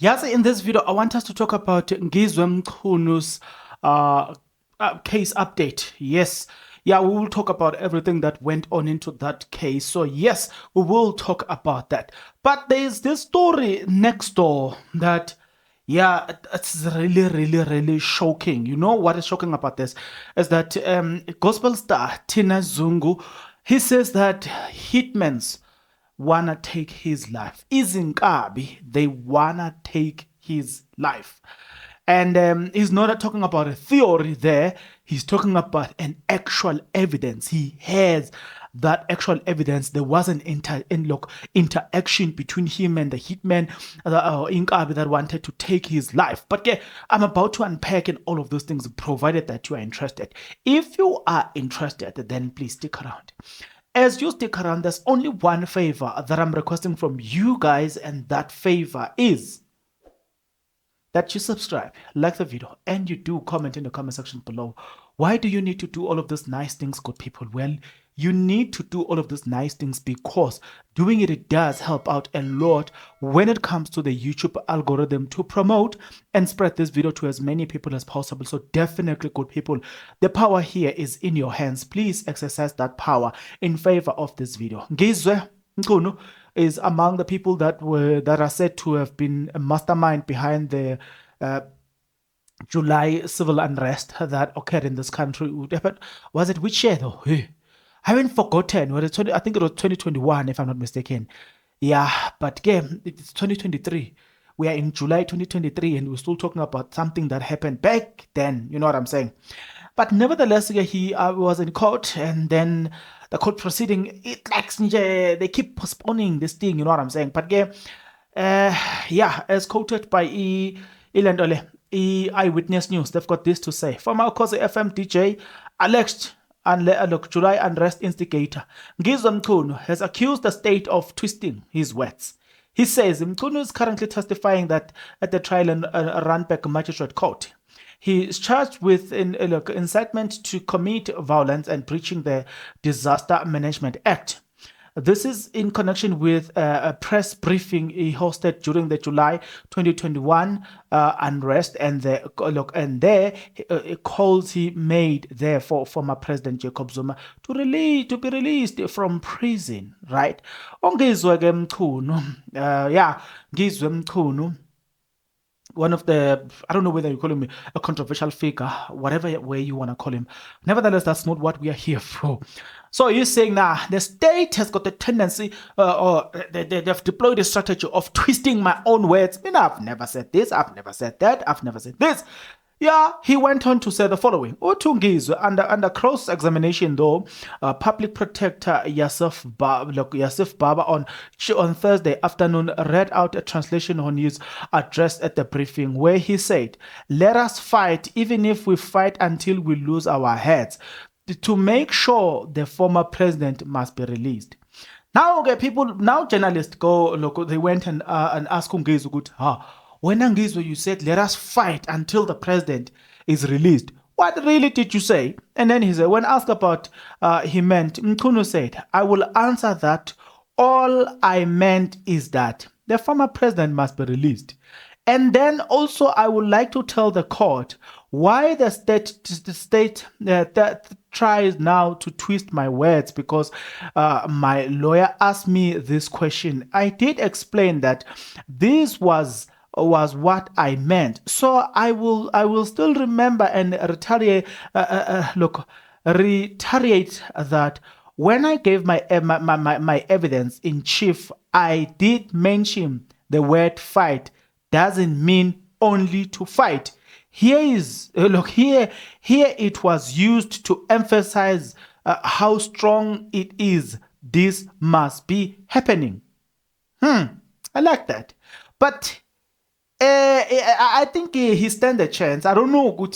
Yes, in this video, I want us to talk about Ngizwe uh, case update. Yes. Yeah, we will talk about everything that went on into that case. So yes, we will talk about that. But there's this story next door that, yeah, it's really shocking. You know what is shocking about this is that gospel star Tinah Zungu, he says that hitmen's wanna take his life. Izinkabi, they wanna take his life. And he's not talking about a theory there. He's talking about an actual evidence. He has that actual evidence. There was an interaction between him and the hitman, Inkabi, that wanted to take his life. But I'm about to unpack in all of those things, provided that you are interested. If you are interested, then please stick around. As you stick around, there's only one favor that I'm requesting from you guys, and that favor is that you subscribe, like the video, and you do comment in the comment section below. Why do you need to do all of these nice things, good people? Well, you need to do all of these nice things because doing it does help out a lot when it comes to the YouTube algorithm to promote and spread this video to as many people as possible. So definitely, good people, the power here is in your hands. Please exercise that power in favor of this video. Ngizwe is among the people that are said to have been a mastermind behind the July civil unrest that occurred in this country. But was it which year though? I haven't forgotten. I think it was 2021, if I'm not mistaken. Yeah, but again, it's 2023. We are in July 2023, and we're still talking about something that happened back then. You know what I'm saying? But nevertheless, he was in court, and then the court proceeding, they keep postponing this thing. You know what I'm saying? But yeah, as quoted by Eyewitness News, they've got this to say. Former Cause FM DJ alleged July unrest instigator Ngizwe has accused the state of twisting his words. He says Mkhunu is currently testifying that at the trial in Randburg Magistrate Court. He is charged with incitement to commit violence and breaching the Disaster Management Act. This is in connection with a press briefing he hosted during the July 2021 unrest, and calls he made there for former President Jacob Zuma to be released from prison. Right? Ngizwe Mkhunu, one of the, I don't know whether you call him a controversial figure, whatever way you want to call him. Nevertheless, that's not what we are here for. So he's saying now the state has got a tendency, or they've deployed a strategy of twisting my own words. I mean, I've never said this, I've never said that, I've never said this. Yeah, he went on to say the following. Ngizwe, under cross-examination though, Public Protector Yasif Baba on Thursday afternoon read out a translation on his address at the briefing where he said, "Let us fight even if we fight until we lose our heads. To make sure the former president must be released." Now, journalists they went and asked Ngizwe, when Ngizwe, you said, "Let us fight until the president is released." What really did you say? And then he said, when asked about he meant, Mkhunu said, "I will answer that. All I meant is that the former president must be released. And then also I would like to tell the court why the state that tries now to twist my words, because my lawyer asked me this question. I did explain that this was what I meant. So I will still remember and reiterate that when I gave my evidence in chief, I did mention the word fight doesn't mean only to fight. Here it was used to emphasize how strong it is. This must be happening. I like that. But I think he stands a chance. I don't know,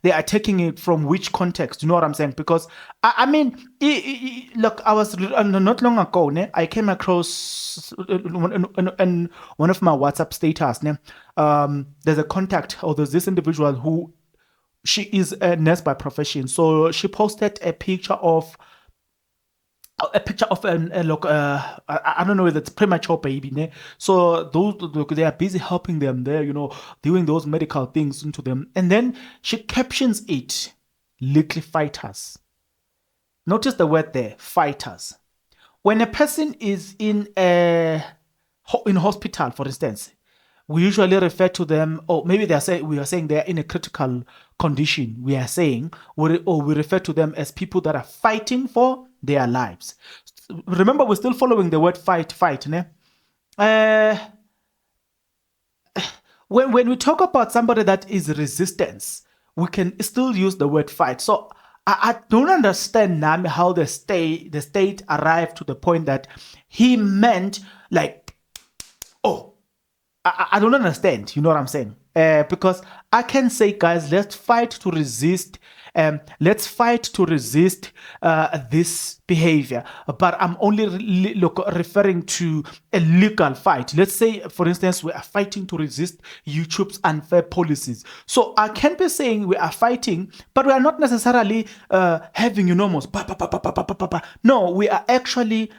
they are taking it from which context. You know what I'm saying? Because I mean, look, I was not long ago. I came across in one of my WhatsApp status. There's a contact, or there's this individual who she is a nurse by profession. So she posted a picture of a picture of I don't know whether it's premature baby, ne? So those look, they are busy helping them there, doing those medical things into them, and then she captions it, little fighters. Notice the word there, fighters. When a person is in hospital, for instance, we usually refer to them, or maybe we are saying they're in a critical condition. We are saying, or we refer to them as people that are fighting for their lives. Remember, we're still following the word fight, ne? When we talk about somebody that is resistance, we can still use the word fight. So I don't understand now how the state arrived to the point that he meant like, oh, I don't understand. You know what I'm saying? Because I can say, guys, let's fight to resist. Let's fight to resist this behavior. But I'm only referring to a legal fight. Let's say, for instance, we are fighting to resist YouTube's unfair policies. So I can be saying we are fighting, but we are not necessarily having enormous. No, we are actually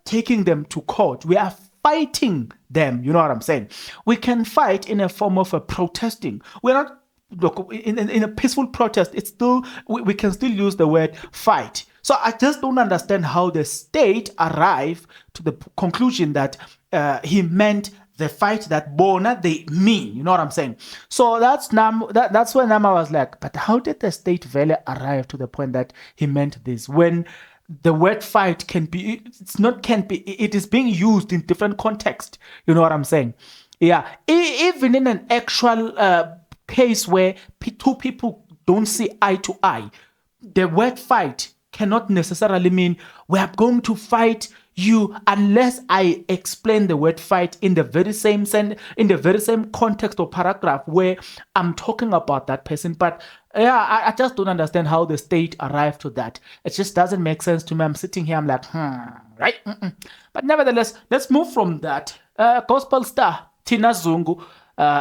taking them to court. We are fighting them. You know what I'm saying? We can fight in a form of a protesting. We're not, look, in a peaceful protest, it's still, we can still use the word fight. So I just don't understand how the state arrived to the conclusion that he meant the fight that Bona they mean. You know what I'm saying? So that's when I was like, but how did the state value arrive to the point that he meant this when the word fight it is being used in different context. You know what I'm saying? Yeah. Even in an actual case where two people don't see eye to eye, the word fight cannot necessarily mean we are going to fight you unless I explain the word fight in the very same context or paragraph where I'm talking about that person. But yeah, I just don't understand how the state arrived to that. It just doesn't make sense to me. I'm sitting here, I'm like, right? But nevertheless, let's move from that. Gospel star Tinah Zungu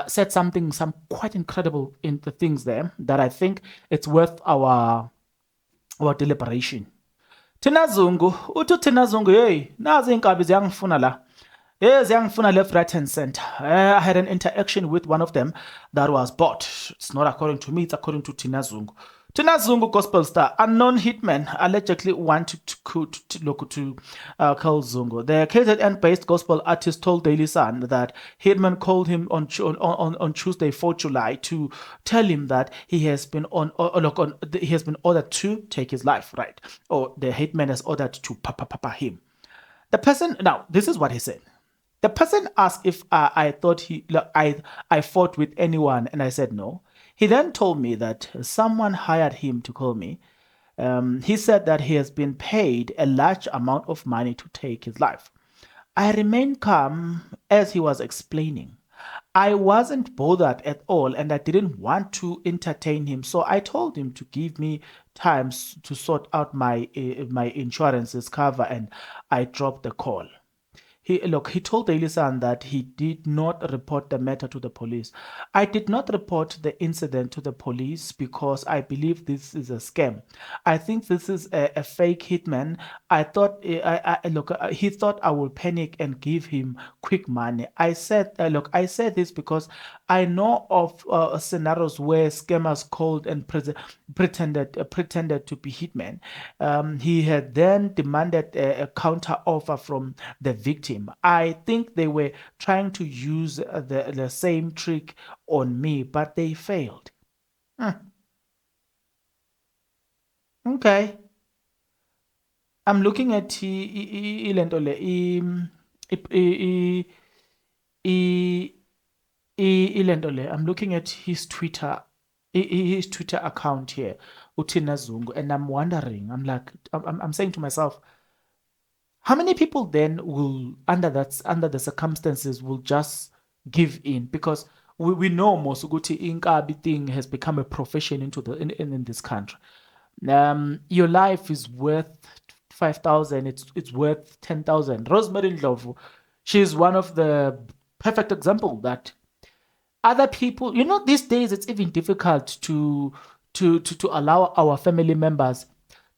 said something, some quite incredible in the things there that I think it's worth our deliberation. Tinah Zungu, Tinah Zungu, hey, nazi inkabi ziyangifuna la. Ziyangifuna left, right, and center. I had an interaction with one of them that was bought. It's not according to me, it's according to Tinah Zungu. Tinah Zungu, gospel star, unknown hitman, allegedly wanted to kill Zungu. The KZN-based gospel artist told Daily Sun that Hitman called him on Tuesday, 4 July, to tell him that he has been he has been ordered to take his life, right? Or the Hitman has ordered to papa him. The person, now this is what he said. The person asked if I thought I fought with anyone, and I said no. He then told me that someone hired him to call me. He said that he has been paid a large amount of money to take his life. I remained calm as he was explaining. I wasn't bothered at all, and I didn't want to entertain him, so I told him to give me time to sort out my insurance's cover, and I dropped the call. He told Daily Sun that he did not report the matter to the police. I did not report the incident to the police because I believe this is a scam. I think this is a fake hitman. I thought he thought I would panic and give him quick money. I said this because I know of scenarios where scammers called and pretended to be hitmen. He had then demanded a counter offer from the victim. I think they were trying to use the same trick on me, but they failed. Okay. I'm looking at ilento le ilento le. I'm looking at his Twitter account here, Tinah Zungu, and I'm wondering. I'm saying to myself, how many people then will, under the circumstances, will just give in? Because we know Mosuguti Inkabi thing has become a profession in this country. Your life is worth 5,000. It's worth 10,000. Rosemary Ndlovu, she's one of the perfect example that other people. These days it's even difficult to allow our family members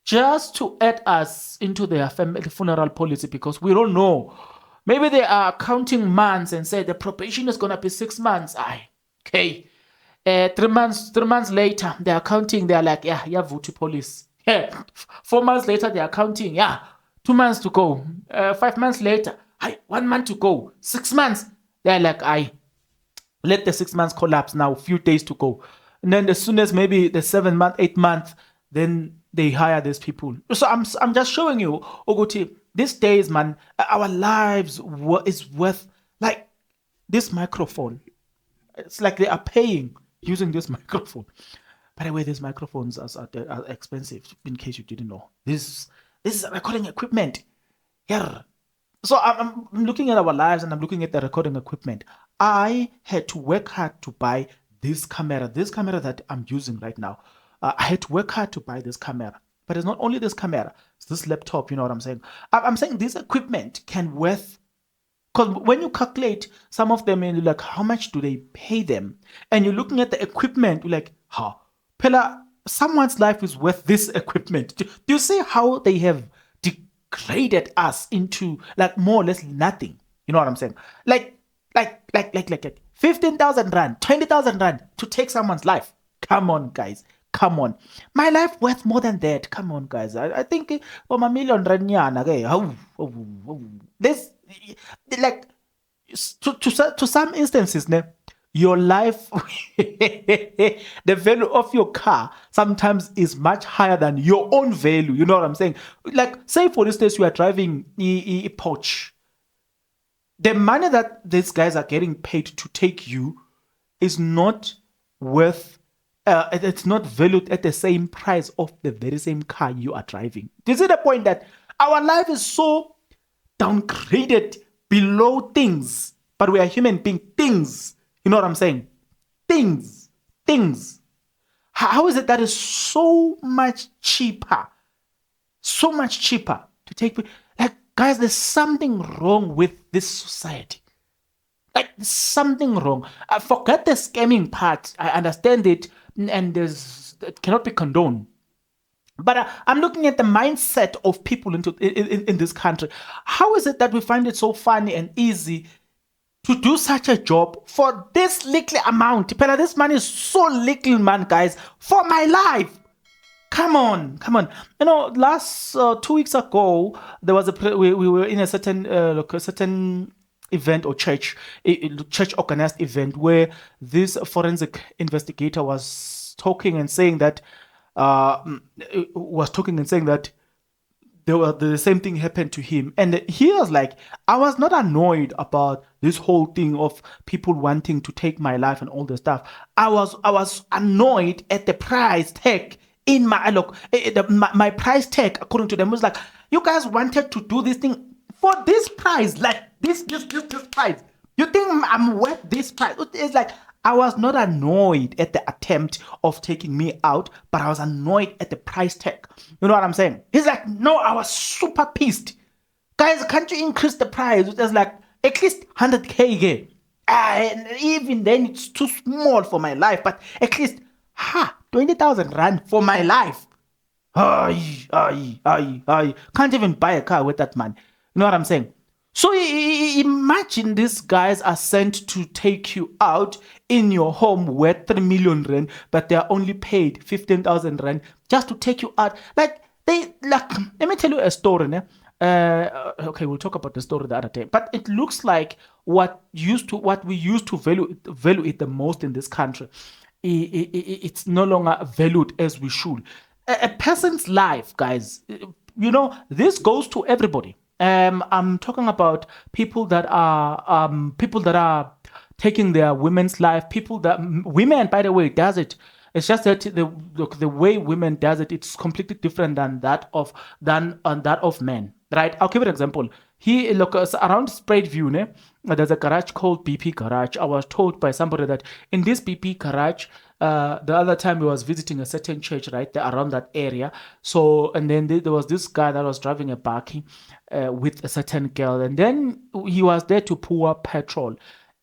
just to add us into their family funeral policy, because we don't know. Maybe they are counting months and say the probation is gonna be 6 months. Aye, okay. 3 months later, they are counting. They are like, yeah, vote police. Yeah. 4 months later, they are counting. Yeah, 2 months to go. 5 months later, 1 month to go. 6 months. They are like, let the 6 months collapse now. Few days to go. And then as soon as maybe the 7 month, 8 month, then they hire these people. So I'm just showing you, Oguti, these days, man, our lives is worth like this microphone. It's like they are paying using this microphone. By the way, these microphones are expensive, in case you didn't know. This is recording equipment. Yeah. So I'm looking at our lives and I'm looking at the recording equipment. I had to work hard to buy this camera that I'm using right now. I had to work hard to buy this camera. But it's not only this camera, it's this laptop, you know what I'm saying? I'm saying this equipment can worth, because when you calculate some of them and you're like, how much do they pay them? And you're looking at the equipment, you're like, Pella, someone's life is worth this equipment. Do you see how they have degraded us into like more or less nothing? You know what I'm saying? Like 15,000 rand, 20,000 rand to take someone's life. Come on, guys. Come on. My life worth more than that. Come on, guys. I think a million rand nyana, okay. This, like, to some instances, your life, the value of your car sometimes is much higher than your own value. You know what I'm saying? Like, say for instance, you are driving a Porsche. The money that these guys are getting paid to take you is not worth, it's not valued at the same price of the very same car you are driving. Do you see the point that our life is so downgraded below things, but we are human being things? You know what I'm saying? Things. How is it that is so much cheaper to take? Like, guys, there's something wrong with this society. Like, there's something wrong. Forget the scamming part. I understand it, and it cannot be condoned. But I'm looking at the mindset of people in this country. How is it that we find it so funny and easy to do such a job for this little amount? This money is so little, man, guys, for my life. Come on. You know, last 2 weeks ago, there was we were in a certain event or church organized event where this forensic investigator was talking and saying that the same thing happened to him. And he was like, I was not annoyed about this whole thing of people wanting to take my life and all the stuff. I was annoyed at the price tag in my price tag. According to them, was like, you guys wanted to do this thing for this price, like this price. You think I'm worth this price? It's like, I was not annoyed at the attempt of taking me out, but I was annoyed at the price tag. You know what I'm saying? He's like, no, I was super pissed. Guys, can't you increase the price? It was like at least 100K again. And even then, it's too small for my life, but at least 20,000 rand for my life. Can't even buy a car with that money. You know what I'm saying? So imagine these guys are sent to take you out in your home worth 3 million rand, but they are only paid 15,000 rand just to take you out. Let me tell you a story. Okay, we'll talk about the story the other day. But it looks like what we used to value it the most in this country, it's no longer valued as we should. A person's life, guys, you know, this goes to everybody. I'm talking about people that are taking their women's life. Women, by the way, does it. It's just that the way women does it, it's completely different than that of men. Right? I'll give an example. Around Spreadview, there's a garage called BP Garage. I was told by somebody that in this BP Garage, the other time we was visiting a certain church right there around that area. So, and then there was this guy that was driving a bakkie with a certain girl, and then he was there to pour petrol.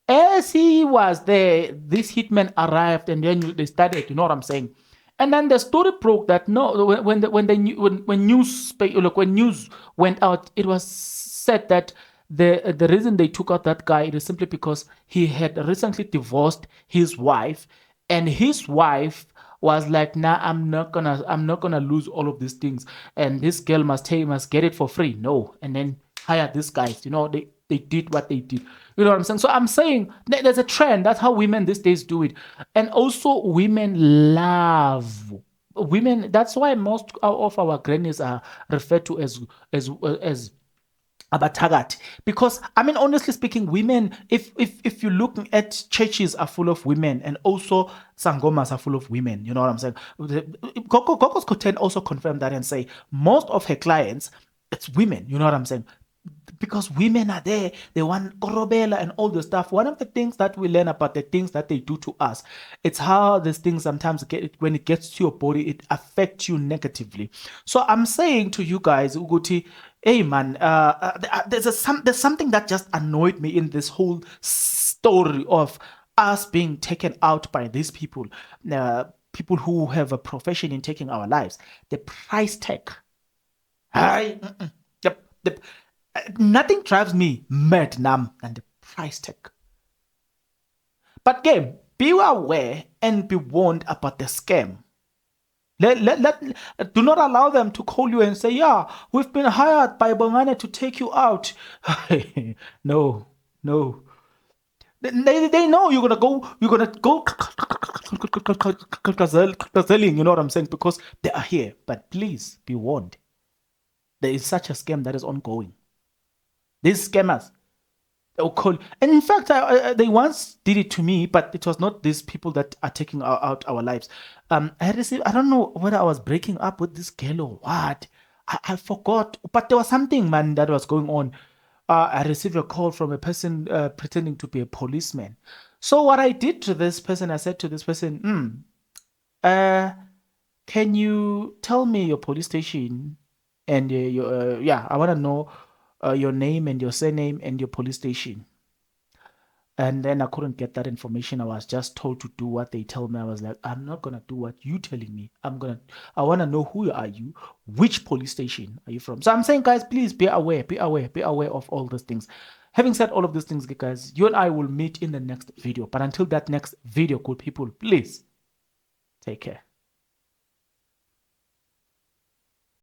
As he was there, this hitman arrived, and then they started, you know what I'm saying? And then the story broke that no, when news went out, it was said that the reason they took out that guy is simply because he had recently divorced his wife, and his wife was like, nah, I'm not gonna lose all of these things, and this girl must get it for free. No, and then hire these guys. They did what they did. You know what I'm saying? So I'm saying there's a trend. That's how women these days do it. And also women love women. That's why most of our grannies are referred to as abatagati, because I mean, honestly speaking, women, if you're looking at churches are full of women, and also sangomas are full of women. You know what I'm saying? Gogo's Content also confirmed that and say most of her clients, it's women. You know what I'm saying? Because women are there, they want korobela and all the stuff. One of the things that we learn about the things that they do to us, it's how these things sometimes when it gets to your body, it affects you negatively. So I'm saying to you guys, Uguti, hey man, there's something that just annoyed me in this whole story of us being taken out by these people, people who have a profession in taking our lives. The price tag. I, the, nothing drives me mad now than the price tag. But game, be aware and be warned about the scam. Do not allow them to call you and say, yeah, we've been hired by Bongane to take you out. No, no. They know you're gonna go you know what I'm saying? Because they are here. But please be warned. There is such a scam that is ongoing. These scammers, they'll call. And in fact, they once did it to me, but it was not these people that are taking out our lives. I received, I don't know whether I was breaking up with this girl or what. I forgot, but there was something, man, that was going on. I received a call from a person pretending to be a policeman. So what I did to this person, I said to this person, can you tell me your police station and your yeah, I want to know your name and your surname and your police station. And then I couldn't get that information. I was just told to do what they tell me. I was like, I'm not gonna do what you telling me. I wanna know who are you, which police station are you from? So I'm saying, guys, please be aware of all these things. Having said all of these things, guys, you and I will meet in the next video. But until that next video, good people, please take care.